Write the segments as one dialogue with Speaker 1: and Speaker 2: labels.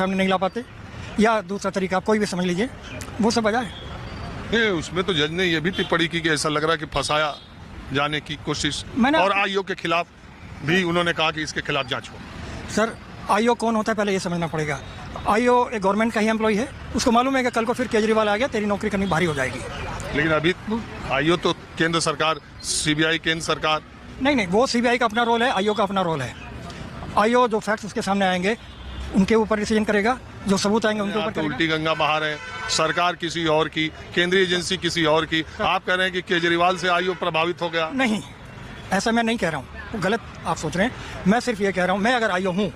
Speaker 1: सामने नहीं ला पाते, या दूसरा तरीका आप कोई भी समझ लीजिए, वो सब वजह है।
Speaker 2: नहीं, उसमें तो जज ने ये भी टिप्पणी की कि ऐसा लग रहा है कि फंसाया जाने की कोशिश, और आयोग के खिलाफ भी उन्होंने कहा कि इसके खिलाफ जांच हो।
Speaker 1: सर आईओ कौन होता है पहले ये समझना पड़ेगा। आईओ एक गवर्नमेंट का ही एम्प्लॉय है, उसको मालूम है कि कल को फिर केजरीवाल आ गया तेरी नौकरी करनी भारी हो जाएगी।
Speaker 2: लेकिन अभी आईओ तो केंद्र सरकार, सीबीआई केंद्र सरकार।
Speaker 1: नहीं, वो सीबीआई का अपना रोल है, आईओ का अपना रोल है। आईओ जो फैक्ट्स उसके सामने आएंगे उनके ऊपर डिसीजन करेगा, जो सबूत आएंगे उनके ऊपर।
Speaker 2: उल्टी गंगा बहा रहे हैं, सरकार किसी और की, केंद्रीय एजेंसी किसी और की। आप कह रहे हैं कि केजरीवाल से आईओ प्रभावित हो गया।
Speaker 1: नहीं, ऐसा मैं नहीं कह रहा हूँ, वो गलत आप सोच रहे हैं। मैं सिर्फ ये कह रहा हूँ, मैं अगर आईओ हूँ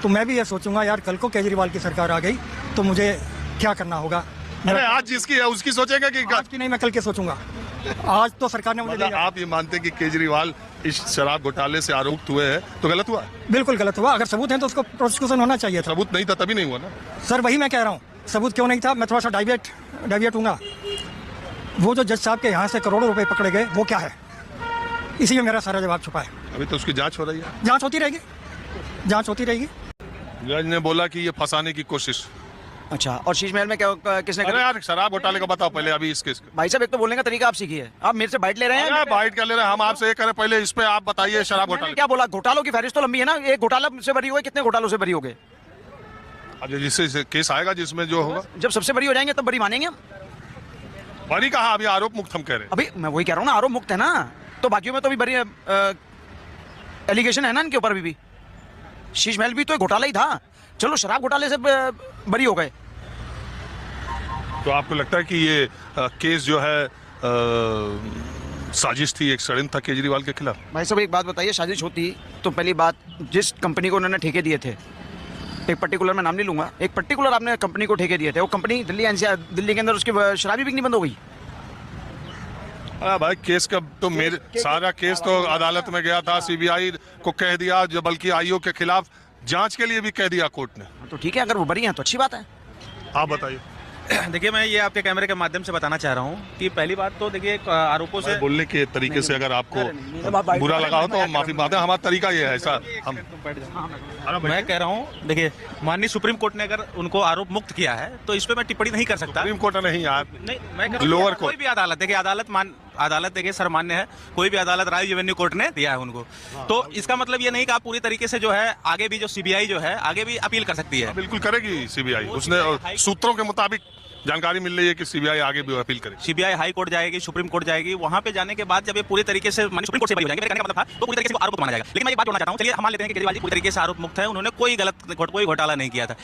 Speaker 1: तो मैं भी ये सोचूंगा यार कल को केजरीवाल की सरकार आ गई तो मुझे क्या करना होगा।
Speaker 2: अरे आज जिसकी है उसकी सोचेगा कि
Speaker 1: आज की नहीं, मैं कल के सोचूंगा। आज तो सरकार ने मुझे
Speaker 2: मतलब आप ये मानते हैं कि केजरीवाल इस शराब घोटाले से आरोपित हुए हैं तो गलत हुआ?
Speaker 1: बिल्कुल गलत हुआ। अगर सबूत है तो उसको प्रोसिक्यूशन होना चाहिए था।
Speaker 2: सबूत नहीं था तभी नहीं हुआ ना
Speaker 1: सर, वही मैं कह रहा हूँ, सबूत क्यों नहीं था। मैं थोड़ा सा डाइविएट हूँगा। वो जो जज साहब के यहाँ से करोड़ों रुपए पकड़े गए वो क्या है, इसी में मेरा सारा जवाब छुपा है।
Speaker 2: अभी तो उसकी जांच हो रही है।
Speaker 1: जांच होती रहेगी।
Speaker 2: जज ने बोला कि ये फंसाने की कोशिश।
Speaker 3: अच्छा, और शीश महल में क्या किसने
Speaker 2: अरे यार शराब घोटाले का बताओ पहले अभी इसके।
Speaker 3: भाई साहब एक तो बोलने का तरीका आप सीखिए, आप मेरे से बाइट ले रहे हैं।
Speaker 2: बाइट कर ले रहे हैं हम आपसे, ये करें पहले इस पे आप बताइए शराब घोटाले
Speaker 3: क्या बोला। घोटालों की फहरिस्त तो लंबी है ना, एक घोटाला से भरी हुई, कितने घोटालों से भरी हो गए।
Speaker 2: अब जिससे केस आएगा जिसमें जो होगा,
Speaker 3: जब सबसे बड़ी हो जाएंगे तब बड़ी मानेंगे हम।
Speaker 2: बड़ी कहा, अभी आरोप मुक्त हम कह रहे हैं।
Speaker 3: अभी मैं वही कह रहा हूँ ना, आरोप मुक्त है ना, तो बाकियों में तो अभी बड़ी एलिगेशन है ना इनके ऊपर भी। शीश महल भी तो एक घोटाला ही था, चलो शराब घोटाले से बरी हो गए।
Speaker 2: तो आपको लगता है कि ये केस जो है साजिश थी, एक षड्यंत्र था केजरीवाल के खिलाफ?
Speaker 3: भाई साहब एक बात बताइए, साजिश होती तो पहली बात जिस कंपनी को उन्होंने ठेके दिए थे, एक पर्टिकुलर मैं नाम नहीं लूंगा, एक पर्टिकुलर आपने कंपनी को ठेके दिए थे, वो कंपनी दिल्ली के अंदर उसकी शराबी बिकनी बंद हो गई।
Speaker 2: भाई केस का तो मेरे सारा केस तो अदालत में गया था, सीबीआई को कह दिया, जो बल्कि आईओ के खिलाफ जांच के लिए भी कह दिया कोर्ट ने।
Speaker 3: तो ठीक है, अगर वो बरी हैं तो अच्छी बात है।
Speaker 2: आप बताइए।
Speaker 4: देखिए, मैं ये आपके कैमरे के माध्यम से बताना चाह रहा हूँ कि पहली बात तो देखिए आरोपों से
Speaker 2: बोलने के तरीके से अगर आपको बुरा लगा हो तो माफी मांगते हैं, हमारा तरीका ये है ऐसा। हम
Speaker 4: मैं कह रहा हूँ, देखिए माननीय सुप्रीम कोर्ट ने अगर उनको आरोप मुक्त किया है तो इस पे मैं टिप्पणी नहीं कर सकता।
Speaker 2: सुप्रीम कोर्ट नहीं यार,
Speaker 4: नहीं, मैं
Speaker 2: लोअर कोर्ट,
Speaker 4: कोई भी अदालत, देखिए अदालत देखिए सर्वमान्य है, कोई भी अदालत राय रेवेन्यू कोर्ट ने दिया है उनको। तो इसका मतलब ये नहीं कि आप पूरी तरीके से जो है आगे भी जो सीबीआई जो है आगे भी अपील कर सकती है।
Speaker 2: बिल्कुल करेगी सीबीआई, उसने सूत्रों के मुताबिक जानकारी मिल रही है कि सीबीआई आगे भी अपील करेगी।
Speaker 4: सीबीआई हाई कोर्ट जाएगी, सुप्रीम कोर्ट जाएगी, वहां पे जाने के बाद जब ये पूरी तरीके से सुप्रीम कोर्ट से बरी हो जाएंगे, मेरे कहने का मतलब था तो पूरी तरीके से आरोप माना जाएगा। लेकिन मैं ये बात बोलना चाहता हूं, चलिए हम मान लेते हैं कि केजरीवाल जी पूरी तरीके से आरोप मुक्त है, उन्होंने कोई घोटाला नहीं किया था।